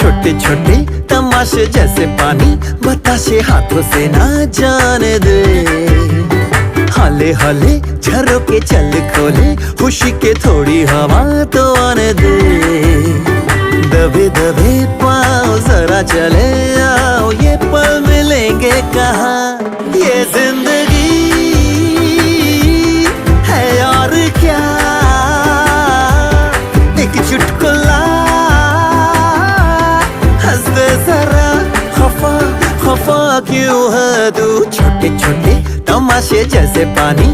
छोटे छोटे तमाशे जैसे पानी बताशे हाथों से ना जाने दे। हाले हाले झरोके चल खोले खुशी के थोड़ी हवा तो आने दे। दबे दबे पाँव जरा चले आओ ये पल मिलेंगे कहाँ। ये जिंदगी है और क्या एक चुटकुला हंस दे जरा खफा खफा क्यों है तू। छोटे छोटे तमाशे जैसे पानी